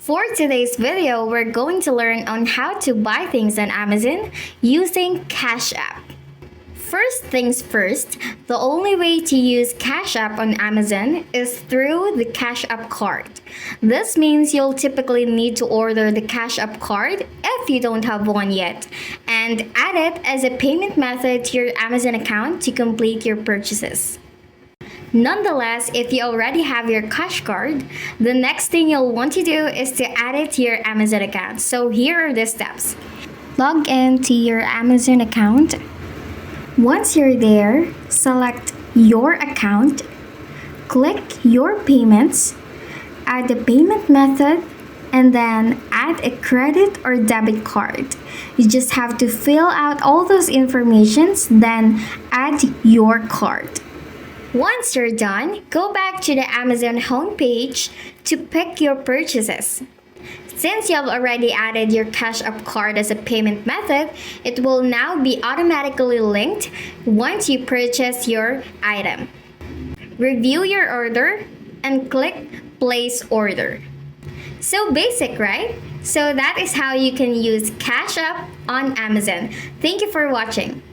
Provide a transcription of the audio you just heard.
For today's video, we're going to learn on how to buy things on Amazon using Cash App. First things first, the only way to use Cash App on Amazon is through the Cash App card. This means you'll typically need to order the Cash App card if you don't have one yet, and add it as a payment method to your Amazon account to complete your purchases. Nonetheless, if you already have your cash card, the next thing you'll want to do is to add it to your Amazon account. So here are the steps. Log in to your Amazon account. Once you're there, select your account, click your payments, add the payment method, and then add a credit or debit card. You just have to fill out all those informations, then add your card. Once you're done, go back to the Amazon homepage to pick your purchases. Since you have already added your Cash App card as a payment method, it will now be automatically linked once you purchase your item. Review your order and click Place Order. So basic, right? So that is how you can use Cash App on Amazon. Thank you for watching.